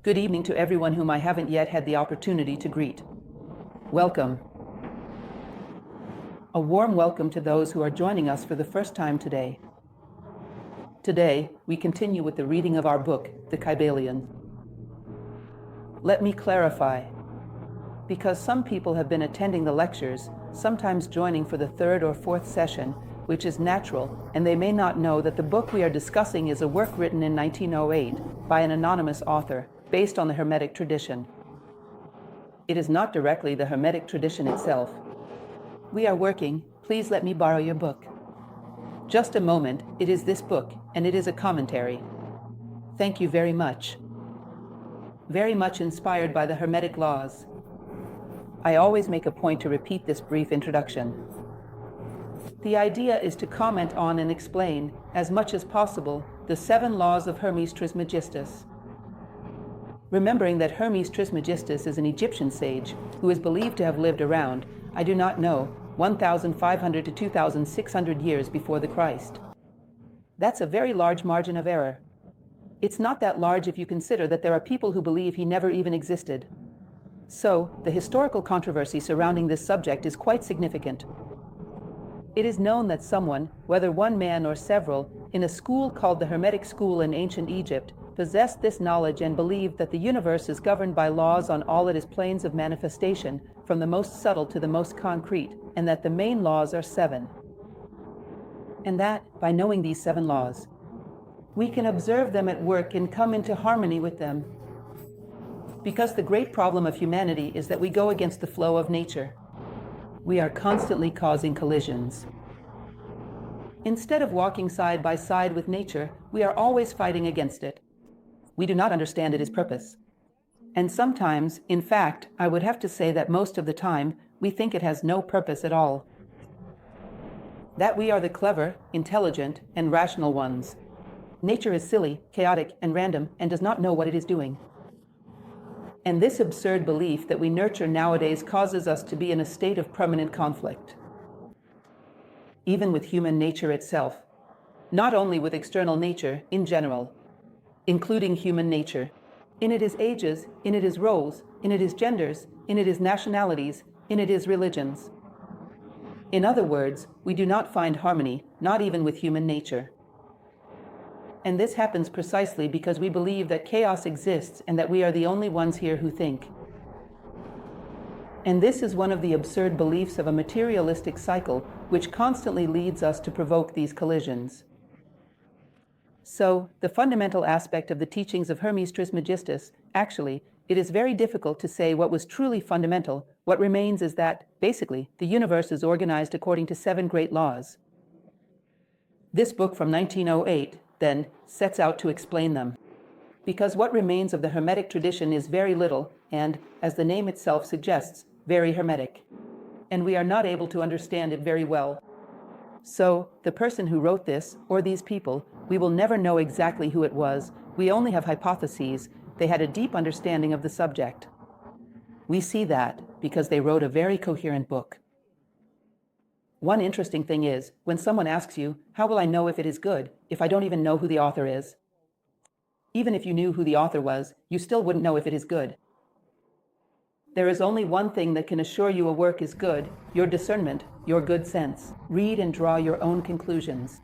Good evening to everyone whom I haven't yet had the opportunity to greet. Welcome. A warm welcome to those who are joining us for the first time today. Today, we continue with the reading of our book, the Kybalion. Let me clarify. Because some people have been attending the lectures, sometimes joining for the third or fourth session, which is natural, and they may not know that the book we are discussing is a work written in 1908 by an anonymous author, based on the Hermetic tradition. It is not directly the Hermetic tradition itself. We are working, please let me borrow your book. Just a moment, it is this book, and it is a commentary. Thank you very much. Very much inspired by the Hermetic laws. I always make a point to repeat this brief introduction. The idea is to comment on and explain, as much as possible, the 7 laws of Hermes Trismegistus. Remembering that Hermes Trismegistus is an Egyptian sage who is believed to have lived around, I do not know, 1,500 to 2,600 years before the Christ. That's a very large margin of error. It's not that large if you consider that there are people who believe he never even existed. So, the historical controversy surrounding this subject is quite significant. It is known that someone, whether one man or several, in a school called the Hermetic school in ancient Egypt, possessed this knowledge and believed that the universe is governed by laws on all its planes of manifestation, from the most subtle to the most concrete, and that the main laws are 7. And that, by knowing these 7 laws, we can observe them at work and come into harmony with them. Because the great problem of humanity is that we go against the flow of nature. We are constantly causing collisions. Instead of walking side by side with nature, we are always fighting against it. We do not understand its purpose. And sometimes, in fact, I would have to say that most of the time, we think it has no purpose at all. That we are the clever, intelligent, and rational ones. Nature is silly, chaotic, and random, and does not know what it is doing. And this absurd belief that we nurture nowadays causes us to be in a state of permanent conflict. Even with human nature itself. Not only with external nature, in general. Including human nature. In it is ages, in it is roles, in it is genders, in it is nationalities, in it is religions. In other words, we do not find harmony, not even with human nature. And this happens precisely because we believe that chaos exists and that we are the only ones here who think. And this is one of the absurd beliefs of a materialistic cycle which constantly leads us to provoke these collisions. So, the fundamental aspect of the teachings of Hermes Trismegistus, actually, it is very difficult to say what was truly fundamental. What remains is that, basically, the universe is organized according to 7 great laws. This book from 1908, then, sets out to explain them. Because what remains of the Hermetic tradition is very little and, as the name itself suggests, very Hermetic. And we are not able to understand it very well. So, the person who wrote this, or these people, we will never know exactly who it was. We only have hypotheses. They had a deep understanding of the subject. We see that because they wrote a very coherent book. One interesting thing is, when someone asks you, how will I know if it is good, if I don't even know who the author is? Even if you knew who the author was, you still wouldn't know if it is good. There is only one thing that can assure you a work is good, your discernment, your good sense. Read and draw your own conclusions.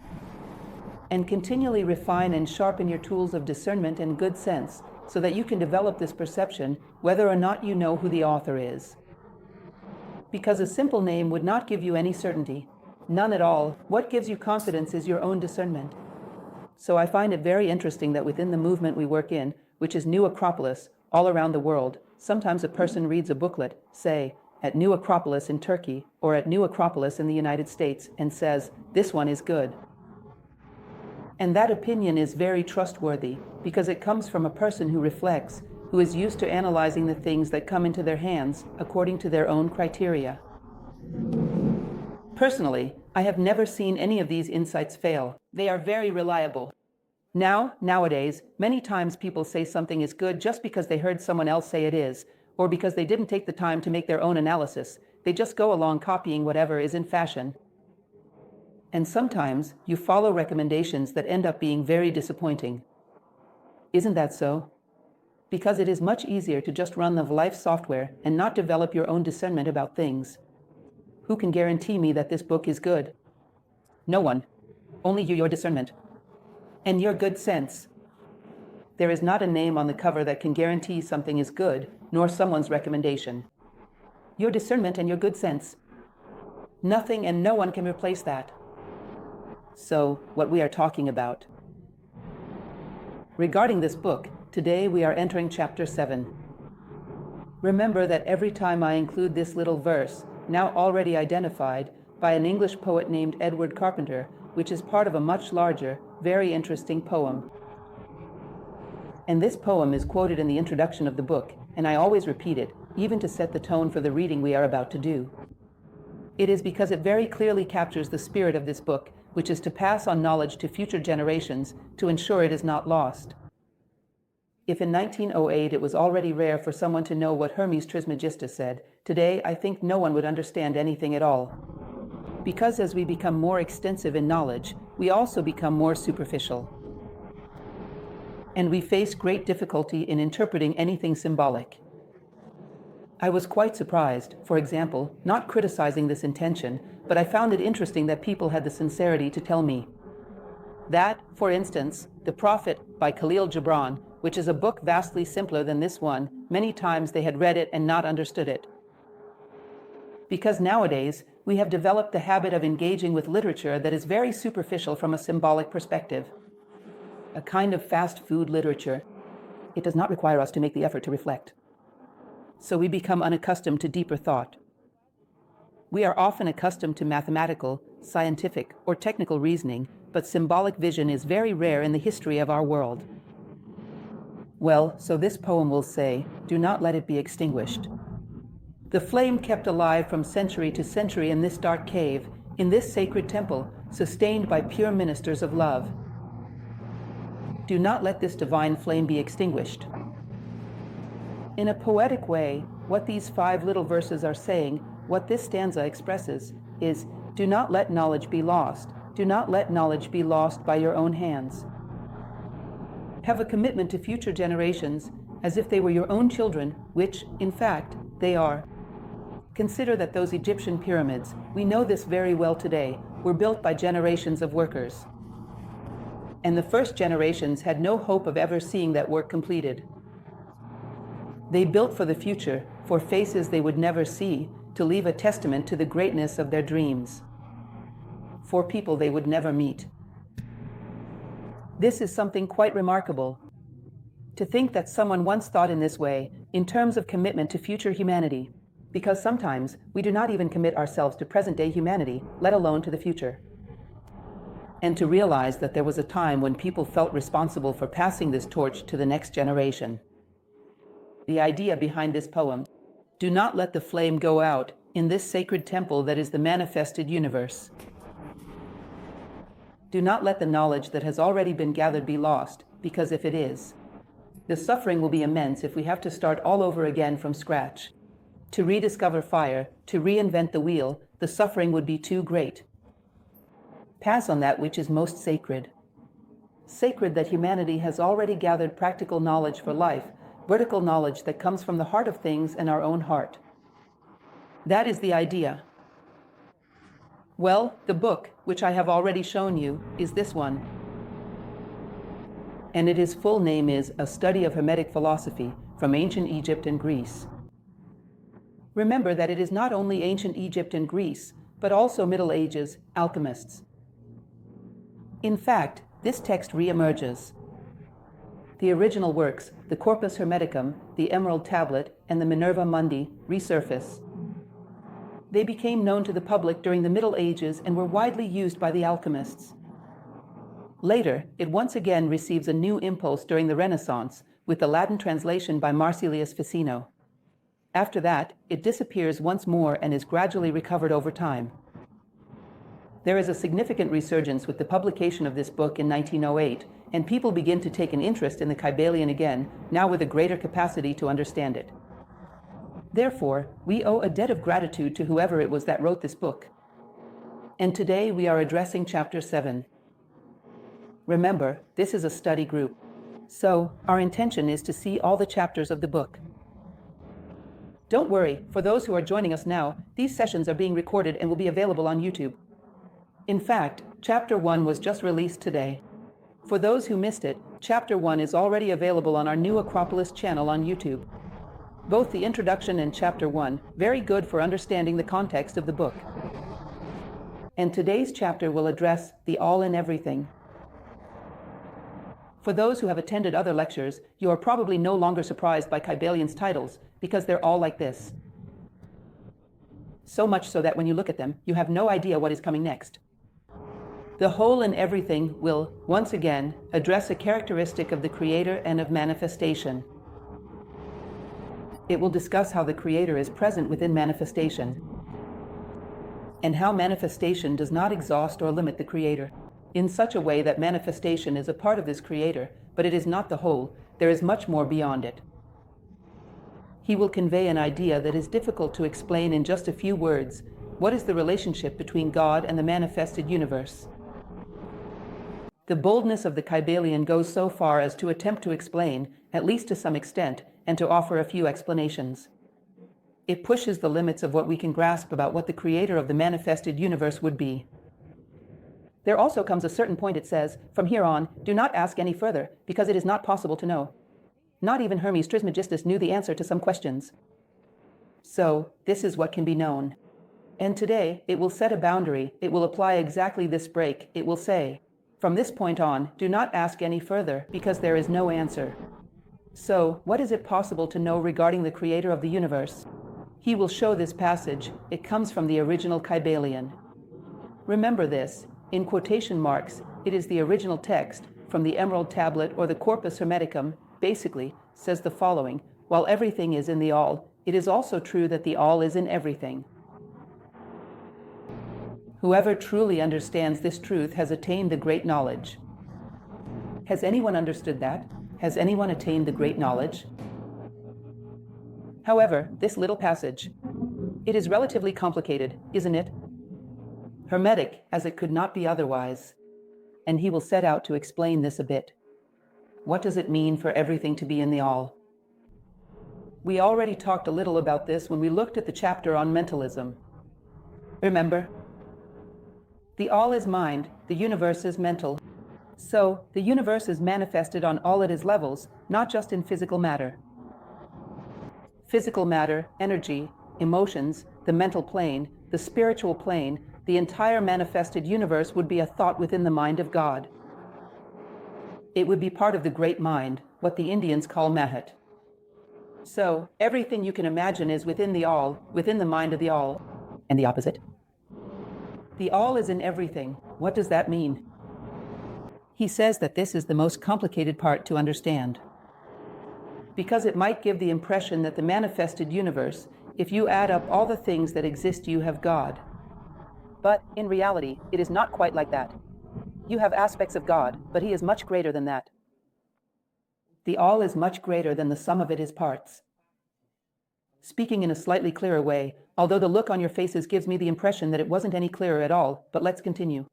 And continually refine and sharpen your tools of discernment and good sense, so that you can develop this perception whether or not you know who the author is. Because a simple name would not give you any certainty. None at all. What gives you confidence is your own discernment. So I find it very interesting that within the movement we work in, which is New Acropolis, all around the world, sometimes a person reads a booklet, say, at New Acropolis in Turkey, or at New Acropolis in the United States, and says, this one is good. And that opinion is very trustworthy, because it comes from a person who reflects, who is used to analyzing the things that come into their hands according to their own criteria. Personally, I have never seen any of these insights fail. They are very reliable. Nowadays, many times people say something is good just because they heard someone else say it is, or because they didn't take the time to make their own analysis. They just go along copying whatever is in fashion. And sometimes you follow recommendations that end up being very disappointing. Isn't that so? Because it is much easier to just run the life software and not develop your own discernment about things. Who can guarantee me that this book is good? No one. Only you, your discernment. And your good sense. There is not a name on the cover that can guarantee something is good, nor someone's recommendation. Your discernment and your good sense. Nothing and no one can replace that. So, what we are talking about. Regarding this book, today we are entering chapter 7. Remember that every time I include this little verse, now already identified by an English poet named Edward Carpenter, which is part of a much larger, very interesting poem. And this poem is quoted in the introduction of the book, and I always repeat it, even to set the tone for the reading we are about to do. It is because it very clearly captures the spirit of this book, which is to pass on knowledge to future generations to ensure it is not lost. If in 1908 it was already rare for someone to know what Hermes Trismegistus said, today I think no one would understand anything at all. Because as we become more extensive in knowledge, we also become more superficial. And we face great difficulty in interpreting anything symbolic. I was quite surprised, for example, not criticizing this intention, but I found it interesting that people had the sincerity to tell me that, for instance, The Prophet by Khalil Gibran, which is a book vastly simpler than this one, many times they had read it and not understood it. Because nowadays, we have developed the habit of engaging with literature that is very superficial from a symbolic perspective. A kind of fast food literature. It does not require us to make the effort to reflect. So we become unaccustomed to deeper thought. We are often accustomed to mathematical, scientific, or technical reasoning, but symbolic vision is very rare in the history of our world. Well, so this poem will say, do not let it be extinguished. The flame kept alive from century to century in this dark cave, in this sacred temple, sustained by pure ministers of love. Do not let this divine flame be extinguished. In a poetic way, what these 5 little verses are saying, what this stanza expresses, is, do not let knowledge be lost. Do not let knowledge be lost by your own hands. Have a commitment to future generations as if they were your own children, which, in fact, they are. Consider that those Egyptian pyramids, we know this very well today, were built by generations of workers. And the first generations had no hope of ever seeing that work completed. They built for the future, for faces they would never see, to leave a testament to the greatness of their dreams. For people they would never meet. This is something quite remarkable. To think that someone once thought in this way, in terms of commitment to future humanity, because sometimes we do not even commit ourselves to present-day humanity, let alone to the future. And to realize that there was a time when people felt responsible for passing this torch to the next generation. The idea behind this poem, do not let the flame go out in this sacred temple that is the manifested universe. Do not let the knowledge that has already been gathered be lost, because if it is, the suffering will be immense if we have to start all over again from scratch. To rediscover fire, to reinvent the wheel, the suffering would be too great. Pass on that which is most sacred. Sacred that humanity has already gathered practical knowledge for life, vertical knowledge that comes from the heart of things and our own heart. That is the idea. Well, the book, which I have already shown you, is this one. And its full name is A Study of Hermetic Philosophy from Ancient Egypt and Greece. Remember that it is not only ancient Egypt and Greece, but also Middle Ages, alchemists. In fact, this text re-emerges. The original works, the Corpus Hermeticum, the Emerald Tablet, and the Minerva Mundi, resurface. They became known to the public during the Middle Ages and were widely used by the alchemists. Later, it once again receives a new impulse during the Renaissance, with the Latin translation by Marsilius Ficino. After that, it disappears once more and is gradually recovered over time. There is a significant resurgence with the publication of this book in 1908, and people begin to take an interest in the Kybalion again, now with a greater capacity to understand it. Therefore, we owe a debt of gratitude to whoever it was that wrote this book. And today we are addressing Chapter 7. Remember, this is a study group. So, our intention is to see all the chapters of the book. Don't worry, for those who are joining us now, these sessions are being recorded and will be available on YouTube. In fact, Chapter 1 was just released today. For those who missed it, Chapter 1 is already available on our new Acropolis channel on YouTube. Both the introduction and Chapter 1, very good for understanding the context of the book. And today's chapter will address the all in everything. For those who have attended other lectures, you are probably no longer surprised by Kybalion's titles, because they're all like this. So much so that when you look at them, you have no idea what is coming next. The whole in everything will, once again, address a characteristic of the Creator and of manifestation. It will discuss how the Creator is present within manifestation, and how manifestation does not exhaust or limit the Creator, in such a way that manifestation is a part of this Creator, but it is not the whole. There is much more beyond it. He will convey an idea that is difficult to explain in just a few words. What is the relationship between God and the manifested universe? The boldness of the Kybalion goes so far as to attempt to explain, at least to some extent, and to offer a few explanations. It pushes the limits of what we can grasp about what the Creator of the manifested universe would be. There also comes a certain point it says, from here on, do not ask any further, because it is not possible to know. Not even Hermes Trismegistus knew the answer to some questions. So, this is what can be known. And today, it will set a boundary, it will apply exactly this break, it will say, from this point on, do not ask any further, because there is no answer. So, what is it possible to know regarding the Creator of the universe? He will show this passage, it comes from the original Kybalion. Remember this. In quotation marks, it is the original text from the Emerald Tablet or the Corpus Hermeticum, basically, says the following, while everything is in the all, it is also true that the all is in everything. Whoever truly understands this truth has attained the great knowledge. Has anyone understood that? Has anyone attained the great knowledge? However, this little passage, it is relatively complicated, isn't it? Hermetic, as it could not be otherwise. And he will set out to explain this a bit. What does it mean for everything to be in the all? We already talked a little about this when we looked at the chapter on mentalism. Remember? The all is mind, the universe is mental. So, the universe is manifested on all its levels, not just in physical matter. Physical matter, energy, emotions, the mental plane, the spiritual plane, the entire manifested universe would be a thought within the mind of God. It would be part of the great mind, what the Indians call Mahat. So, everything you can imagine is within the all, within the mind of the all. And the opposite? The all is in everything. What does that mean? He says that this is the most complicated part to understand. Because it might give the impression that the manifested universe, if you add up all the things that exist, you have God. But, in reality, it is not quite like that. You have aspects of God, but He is much greater than that. The all is much greater than the sum of its parts. Speaking in a slightly clearer way, although the look on your faces gives me the impression that it wasn't any clearer at all, but let's continue.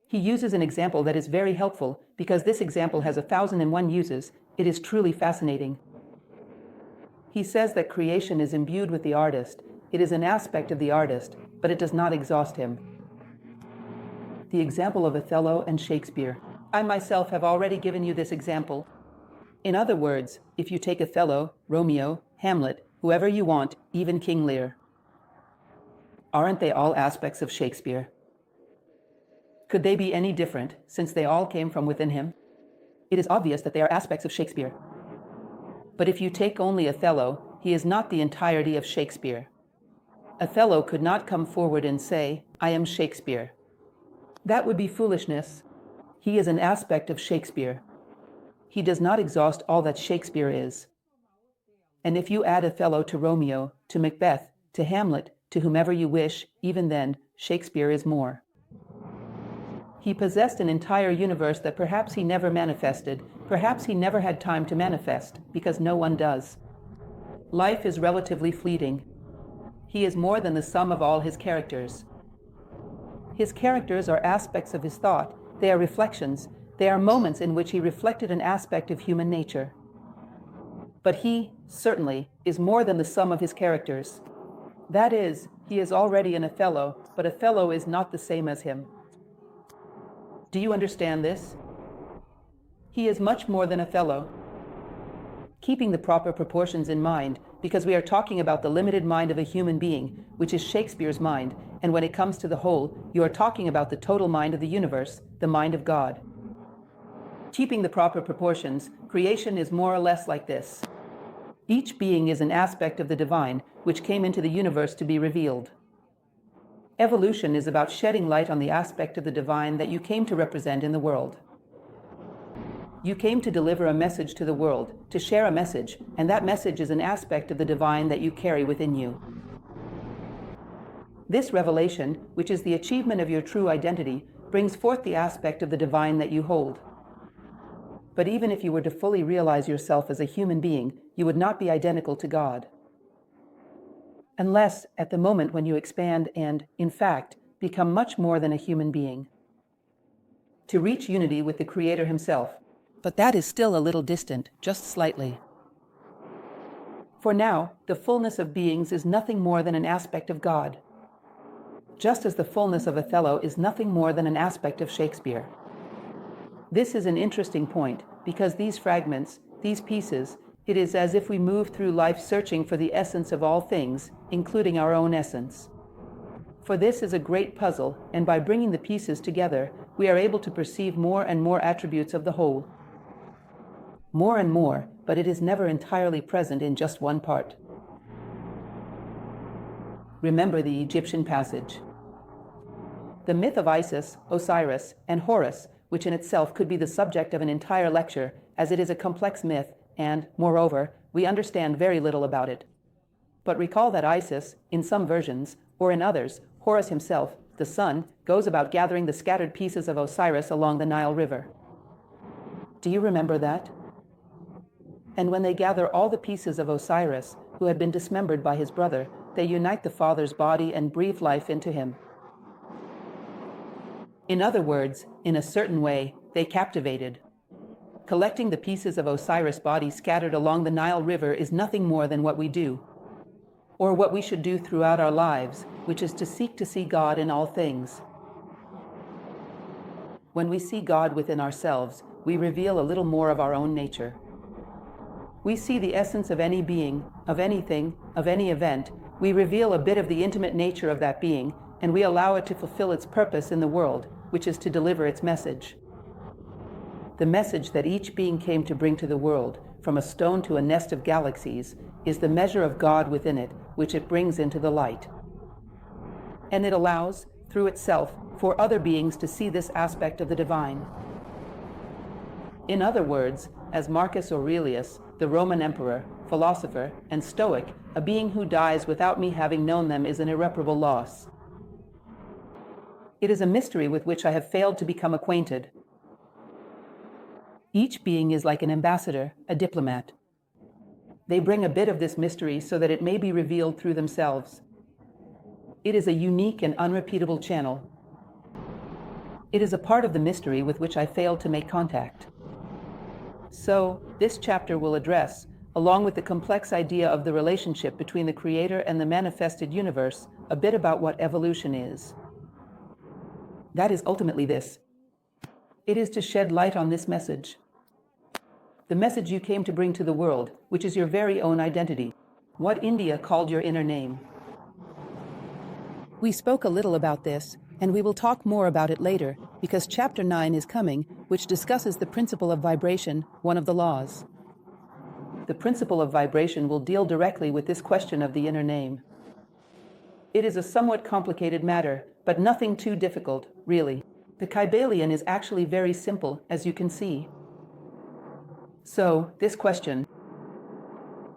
He uses an example that is very helpful, because this example has 1,001 uses. It is truly fascinating. He says that creation is imbued with the artist. It is an aspect of the artist, but it does not exhaust him. The example of Othello and Shakespeare. I myself have already given you this example. In other words, if you take Othello, Romeo, Hamlet, whoever you want, even King Lear, aren't they all aspects of Shakespeare? Could they be any different, since they all came from within him? It is obvious that they are aspects of Shakespeare. But if you take only Othello, he is not the entirety of Shakespeare. Othello could not come forward and say, I am Shakespeare. That would be foolishness. He is an aspect of Shakespeare. He does not exhaust all that Shakespeare is. And if you add Othello to Romeo, to Macbeth, to Hamlet, to whomever you wish, even then, Shakespeare is more. He possessed an entire universe that perhaps he never manifested, perhaps he never had time to manifest, because no one does. Life is relatively fleeting. He is more than the sum of all his characters. His characters are aspects of his thought, they are reflections, They are moments in which he reflected an aspect of human nature. But he, certainly, is more than the sum of his characters. That is, he is already an Othello, but Othello is not the same as him. Do you understand this? He is much more than Othello. Keeping the proper proportions in mind, because we are talking about the limited mind of a human being, which is Shakespeare's mind, and when it comes to the whole, you are talking about the total mind of the universe, the mind of God. Keeping the proper proportions, creation is more or less like this. Each being is an aspect of the divine, which came into the universe to be revealed. Evolution is about shedding light on the aspect of the divine that you came to represent in the world. You came to deliver a message to the world, to share a message, and that message is an aspect of the divine that you carry within you. This revelation, which is the achievement of your true identity, brings forth the aspect of the divine that you hold. But even if you were to fully realize yourself as a human being, you would not be identical to God. Unless, at the moment when you expand and, in fact, become much more than a human being. To reach unity with the Creator himself. But that is still a little distant, just slightly. For now, the fullness of beings is nothing more than an aspect of God. Just as the fullness of Othello is nothing more than an aspect of Shakespeare. This is an interesting point, because these fragments, these pieces, it is as if we move through life searching for the essence of all things, including our own essence. For this is a great puzzle, and by bringing the pieces together, we are able to perceive more and more attributes of the whole. More and more, but it is never entirely present in just one part. Remember the Egyptian passage. The myth of Isis, Osiris, and Horus, which in itself could be the subject of an entire lecture, as it is a complex myth, and, moreover, we understand very little about it. But recall that Isis, in some versions, or in others, Horus himself, the sun, goes about gathering the scattered pieces of Osiris along the Nile River. Do you remember that? And when they gather all the pieces of Osiris, who had been dismembered by his brother, they unite the father's body and breathe life into him. In other words, in a certain way, they captivated. Collecting the pieces of Osiris' body scattered along the Nile River is nothing more than what we do, or what we should do throughout our lives, which is to seek to see God in all things. When we see God within ourselves, we reveal a little more of our own nature. We see the essence of any being, of anything, of any event. We reveal a bit of the intimate nature of that being, and we allow it to fulfill its purpose in the world, which is to deliver its message. The message that each being came to bring to the world, from a stone to a nest of galaxies, is the measure of God within it, which it brings into the light. And it allows, through itself, for other beings to see this aspect of the divine. In other words, as Marcus Aurelius, the Roman emperor, philosopher, and Stoic, a being who dies without me having known them is an irreparable loss. It is a mystery with which I have failed to become acquainted. Each being is like an ambassador, a diplomat. They bring a bit of this mystery so that it may be revealed through themselves. It is a unique and unrepeatable channel. It is a part of the mystery with which I failed to make contact. So, this chapter will address, along with the complex idea of the relationship between the Creator and the manifested universe, a bit about what evolution is. That is ultimately this. It is to shed light on this message. The message you came to bring to the world, which is your very own identity. What India called your inner name. We spoke a little about this, and we will talk more about it later, because Chapter 9 is coming, which discusses the principle of vibration, one of the laws. The principle of vibration will deal directly with this question of the inner name. It is a somewhat complicated matter, but nothing too difficult, really. The Kybalion is actually very simple, as you can see. So, this question,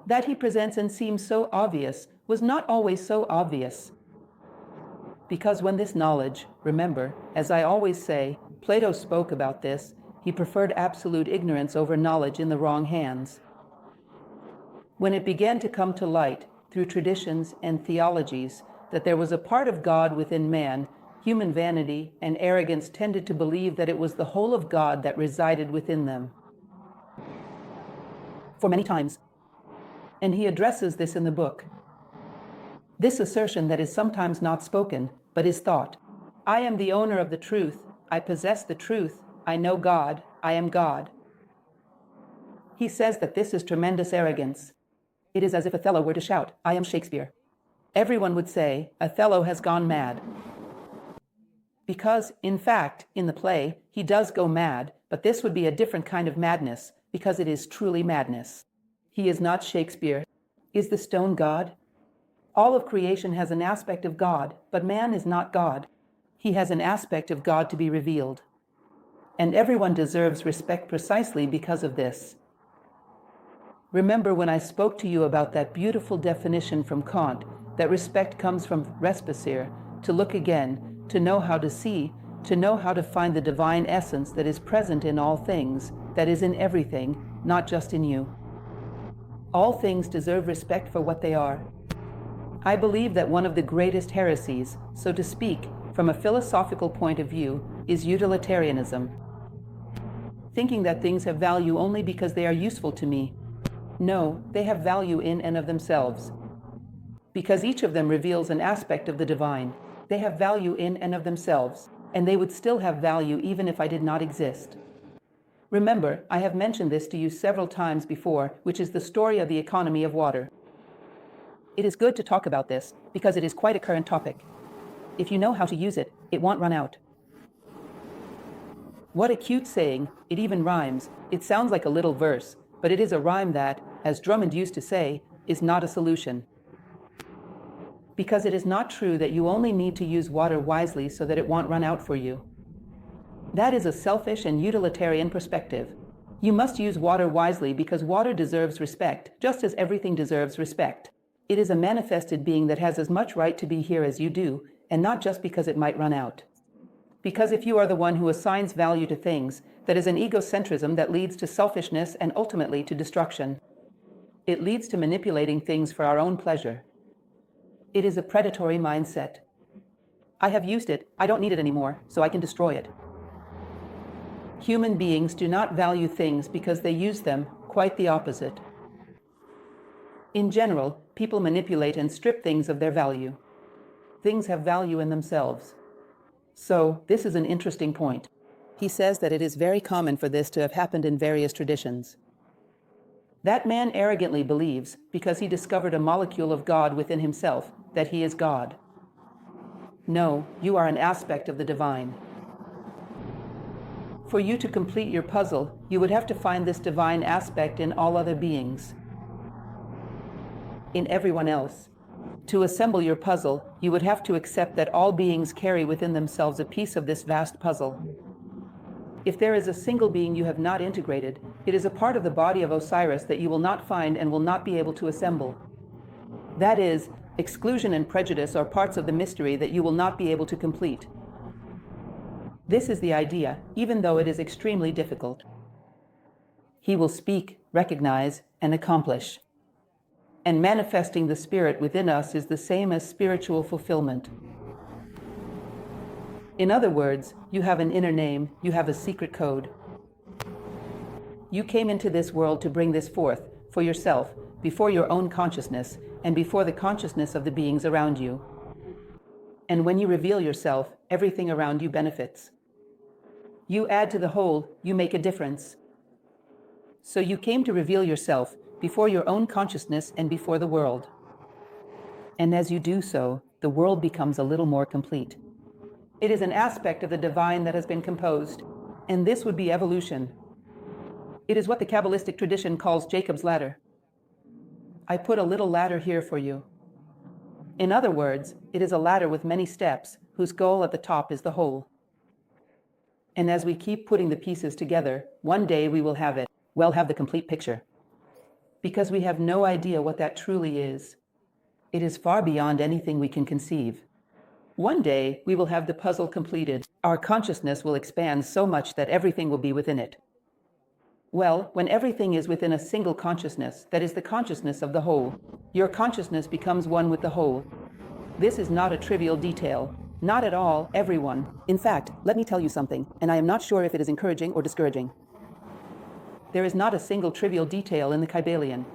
that he presents and seems so obvious, was not always so obvious. Because when this knowledge, remember, as I always say, Plato spoke about this, he preferred absolute ignorance over knowledge in the wrong hands. When it began to come to light, through traditions and theologies, that there was a part of God within man, Human vanity and arrogance tended to believe that it was the whole of God that resided within them. For many times, and he addresses this in the book. This assertion that is sometimes not spoken, but is thought. I am the owner of the truth. I possess the truth. I know God. I am God. He says that this is tremendous arrogance. It is as if Othello were to shout, I am Shakespeare. Everyone would say, Othello has gone mad. Because, in fact, in the play, he does go mad, but this would be a different kind of madness, because it is truly madness. He is not Shakespeare. Is the stone God? All of creation has an aspect of God, but man is not God. He has an aspect of God to be revealed. And everyone deserves respect precisely because of this. Remember when I spoke to you about that beautiful definition from Kant, that respect comes from respicere, to look again, to know how to see, to know how to find the divine essence that is present in all things, that is in everything, not just in you. All things deserve respect for what they are. I believe that one of the greatest heresies, so to speak, from a philosophical point of view, is utilitarianism. Thinking that things have value only because they are useful to me. No, they have value in and of themselves. Because each of them reveals an aspect of the divine, they have value in and of themselves, and they would still have value even if I did not exist. Remember, I have mentioned this to you several times before, which is the story of the economy of water. It is good to talk about this, because it is quite a current topic. If you know how to use it, it won't run out. What a cute saying, it even rhymes. It sounds like a little verse, but it is a rhyme that, as Drummond used to say, is not a solution. Because it is not true that you only need to use water wisely so that it won't run out for you. That is a selfish and utilitarian perspective. You must use water wisely because water deserves respect, just as everything deserves respect. It is a manifested being that has as much right to be here as you do, and not just because it might run out. Because if you are the one who assigns value to things, that is an egocentrism that leads to selfishness and ultimately to destruction. It leads to manipulating things for our own pleasure. It is a predatory mindset. I have used it, I don't need it anymore, so I can destroy it. Human beings do not value things because they use them, quite the opposite. In general, people manipulate and strip things of their value. Things have value in themselves. So, this is an interesting point. He says that it is very common for this to have happened in various traditions. That man arrogantly believes, because he discovered a molecule of God within himself, that he is God. No, you are an aspect of the divine. For you to complete your puzzle, you would have to find this divine aspect in all other beings, in everyone else. To assemble your puzzle, you would have to accept that all beings carry within themselves a piece of this vast puzzle. If there is a single being you have not integrated, it is a part of the body of Osiris that you will not find and will not be able to assemble. That is, exclusion and prejudice are parts of the mystery that you will not be able to complete. This is the idea, even though it is extremely difficult. He will speak, recognize, and accomplish. And manifesting the spirit within us is the same as spiritual fulfillment. In other words, you have an inner name, you have a secret code. You came into this world to bring this forth, for yourself, before your own consciousness, and before the consciousness of the beings around you. And when you reveal yourself, everything around you benefits. You add to the whole, you make a difference. So you came to reveal yourself, before your own consciousness and before the world. And as you do so, the world becomes a little more complete. It is an aspect of the divine that has been composed, and this would be evolution. It is what the Kabbalistic tradition calls Jacob's ladder. I put a little ladder here for you. In other words, it is a ladder with many steps, whose goal at the top is the whole. And as we keep putting the pieces together, one day we will have it. We'll have the complete picture. Because we have no idea what that truly is. It is far beyond anything we can conceive. One day, we will have the puzzle completed. Our consciousness will expand so much that everything will be within it. Well, when everything is within a single consciousness, that is the consciousness of the whole, your consciousness becomes one with the whole. This is not a trivial detail. Not at all, everyone. In fact, let me tell you something, and I am not sure if it is encouraging or discouraging. There is not a single trivial detail in the Kybalion.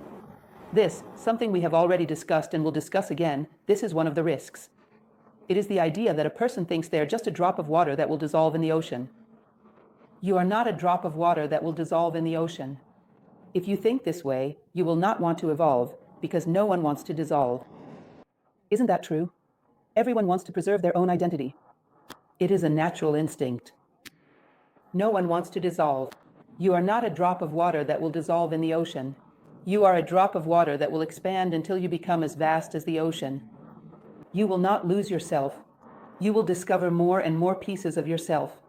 This, something we have already discussed and will discuss again, this is one of the risks. It is the idea that a person thinks they are just a drop of water that will dissolve in the ocean. You are not a drop of water that will dissolve in the ocean. If you think this way, you will not want to evolve, because no one wants to dissolve. Isn't that true? Everyone wants to preserve their own identity. It is a natural instinct. No one wants to dissolve. You are not a drop of water that will dissolve in the ocean. You are a drop of water that will expand until you become as vast as the ocean. You will not lose yourself. You will discover more and more pieces of yourself.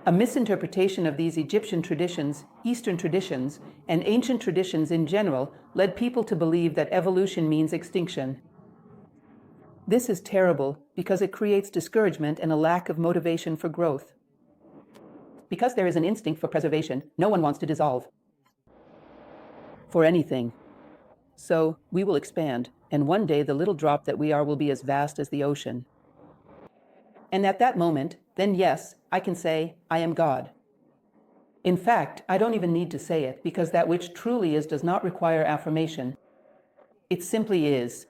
A misinterpretation of these Egyptian traditions, Eastern traditions, and ancient traditions in general led people to believe that evolution means extinction. This is terrible because it creates discouragement and a lack of motivation for growth. Because there is an instinct for preservation, no one wants to dissolve for anything. So, we will expand, and one day the little drop that we are will be as vast as the ocean. And at that moment, then yes, I can say, I am God. In fact, I don't even need to say it, because that which truly is does not require affirmation. It simply is.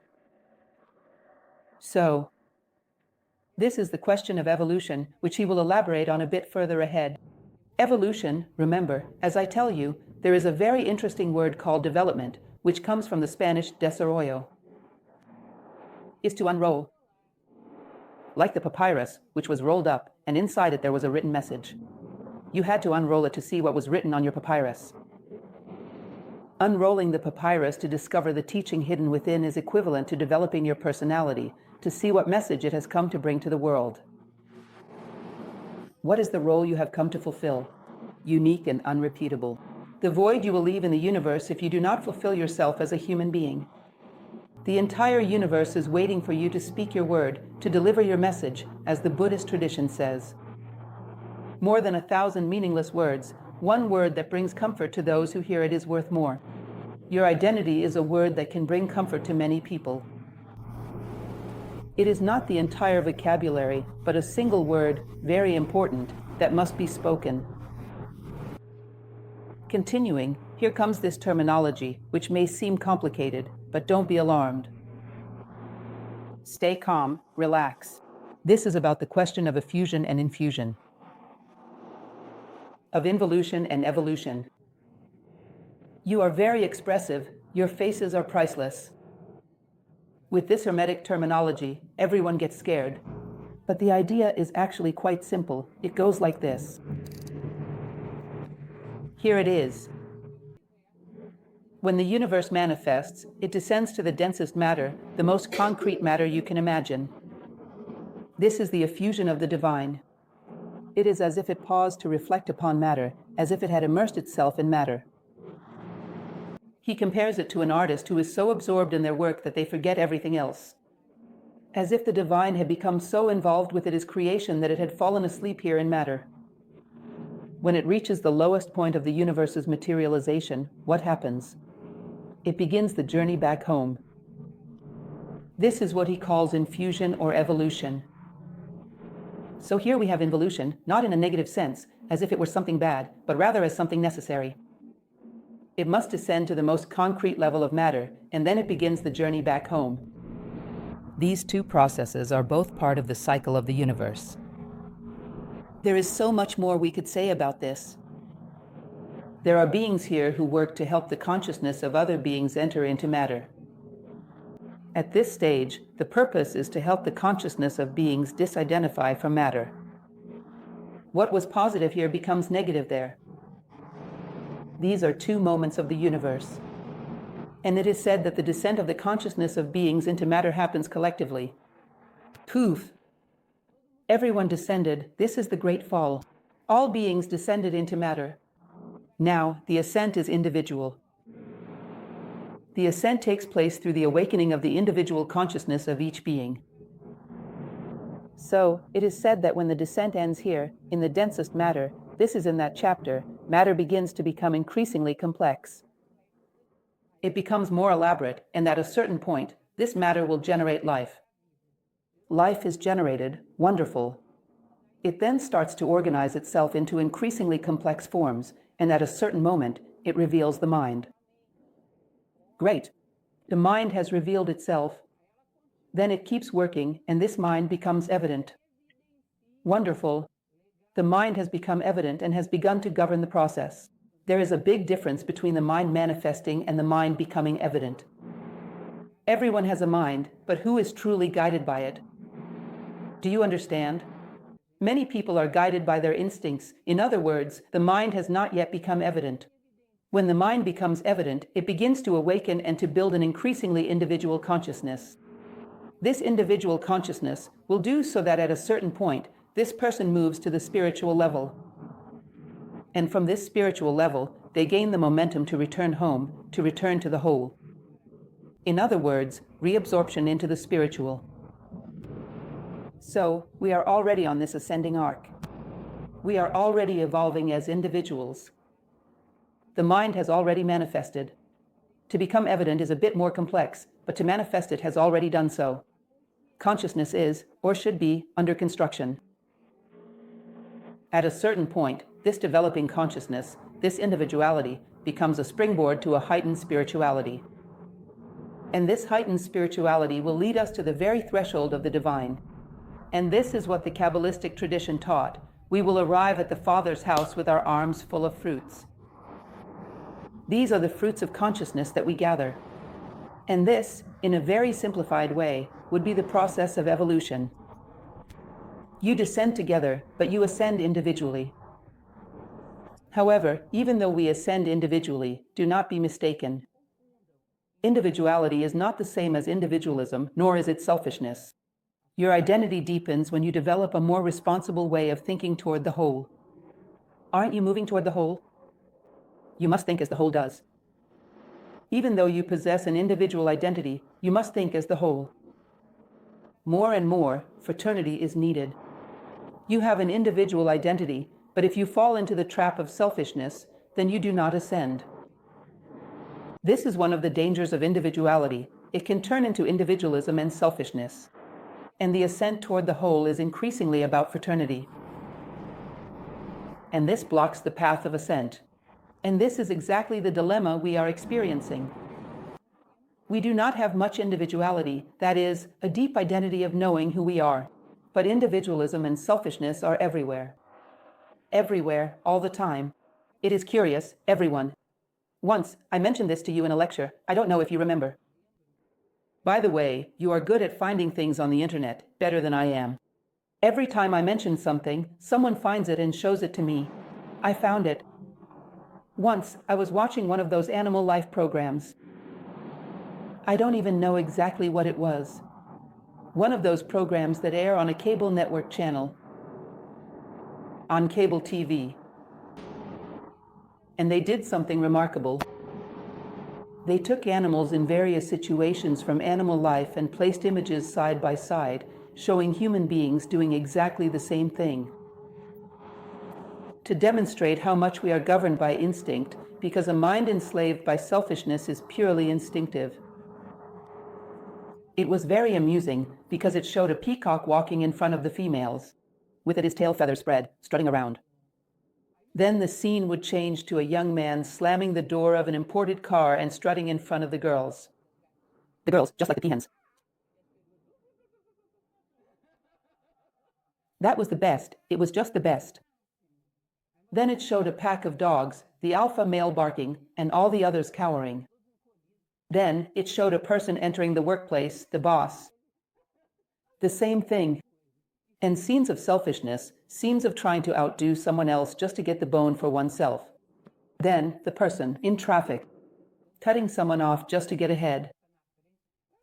So, this is the question of evolution, which he will elaborate on a bit further ahead. Evolution, remember, as I tell you, there is a very interesting word called development, which comes from the Spanish desarrollo. Is to unroll. Like the papyrus, which was rolled up, and inside it there was a written message. You had to unroll it to see what was written on your papyrus. Unrolling the papyrus to discover the teaching hidden within is equivalent to developing your personality, to see what message it has come to bring to the world. What is the role you have come to fulfill? Unique and unrepeatable. The void you will leave in the universe if you do not fulfill yourself as a human being. The entire universe is waiting for you to speak your word, to deliver your message, as the Buddhist tradition says. More than 1,000 meaningless words, one word that brings comfort to those who hear it is worth more. Your identity is a word that can bring comfort to many people. It is not the entire vocabulary, but a single word, very important, that must be spoken. Continuing, here comes this terminology, which may seem complicated, but don't be alarmed. Stay calm, relax. This is about the question of effusion and infusion, of involution and evolution. You are very expressive, your faces are priceless. With this Hermetic terminology, everyone gets scared. But the idea is actually quite simple. It goes like this. Here it is. When the universe manifests, it descends to the densest matter, the most concrete matter you can imagine. This is the effusion of the divine. It is as if it paused to reflect upon matter, as if it had immersed itself in matter. He compares it to an artist who is so absorbed in their work that they forget everything else. As if the divine had become so involved with its creation that it had fallen asleep here in matter. When it reaches the lowest point of the universe's materialization, what happens? It begins the journey back home. This is what he calls infusion or evolution. So here we have involution, not in a negative sense, as if it were something bad, but rather as something necessary. It must descend to the most concrete level of matter, and then it begins the journey back home. These two processes are both part of the cycle of the universe. There is so much more we could say about this. There are beings here who work to help the consciousness of other beings enter into matter. At this stage, the purpose is to help the consciousness of beings disidentify from matter. What was positive here becomes negative there. These are two moments of the universe. And it is said that the descent of the consciousness of beings into matter happens collectively. Poof! Everyone descended. This is the great fall. All beings descended into matter. Now, the ascent is individual. The ascent takes place through the awakening of the individual consciousness of each being. So, it is said that when the descent ends here, in the densest matter, this is in that chapter, matter begins to become increasingly complex. It becomes more elaborate, and at a certain point, this matter will generate life. Life is generated, wonderful. It then starts to organize itself into increasingly complex forms, and at a certain moment, it reveals the mind. Great. The mind has revealed itself. Then it keeps working, and this mind becomes evident. Wonderful. The mind has become evident and has begun to govern the process. There is a big difference between the mind manifesting and the mind becoming evident. Everyone has a mind, but who is truly guided by it? Do you understand? Many people are guided by their instincts. In other words, the mind has not yet become evident. When the mind becomes evident, it begins to awaken and to build an increasingly individual consciousness. This individual consciousness will do so that at a certain point, this person moves to the spiritual level. And from this spiritual level, they gain the momentum to return home, to return to the whole. In other words, reabsorption into the spiritual. So, we are already on this ascending arc. We are already evolving as individuals. The mind has already manifested. To become evident is a bit more complex, but to manifest it has already done so. Consciousness is, or should be, under construction. At a certain point, this developing consciousness, this individuality, becomes a springboard to a heightened spirituality. And this heightened spirituality will lead us to the very threshold of the divine. And this is what the Kabbalistic tradition taught. We will arrive at the Father's house with our arms full of fruits. These are the fruits of consciousness that we gather. And this, in a very simplified way, would be the process of evolution. You descend together, but you ascend individually. However, even though we ascend individually, do not be mistaken. Individuality is not the same as individualism, nor is it selfishness. Your identity deepens when you develop a more responsible way of thinking toward the whole. Aren't you moving toward the whole? You must think as the whole does. Even though you possess an individual identity, you must think as the whole. More and more, fraternity is needed. You have an individual identity, but if you fall into the trap of selfishness, then you do not ascend. This is one of the dangers of individuality. It can turn into individualism and selfishness. And the ascent toward the whole is increasingly about fraternity. And this blocks the path of ascent. And this is exactly the dilemma we are experiencing. We do not have much individuality, that is, a deep identity of knowing who we are. But individualism and selfishness are everywhere. Everywhere, all the time. It is curious, everyone. Once, I mentioned this to you in a lecture. I don't know if you remember. By the way, you are good at finding things on the internet, better than I am. Every time I mention something, someone finds it and shows it to me. I found it. Once, I was watching one of those animal life programs. I don't even know exactly what it was. One of those programs that air on a cable network channel. On cable TV. And they did something remarkable. They took animals in various situations from animal life and placed images side by side, showing human beings doing exactly the same thing. To demonstrate how much we are governed by instinct, because a mind enslaved by selfishness is purely instinctive. It was very amusing because it showed a peacock walking in front of the females, with his tail feathers spread, strutting around. Then the scene would change to a young man slamming the door of an imported car and strutting in front of the girls. The girls, just like the peahens. That was the best. It was just the best. Then it showed a pack of dogs, the alpha male barking, and all the others cowering. Then it showed a person entering the workplace, the boss. The same thing. And scenes of selfishness, scenes of trying to outdo someone else just to get the bone for oneself. Then the person, in traffic, cutting someone off just to get ahead.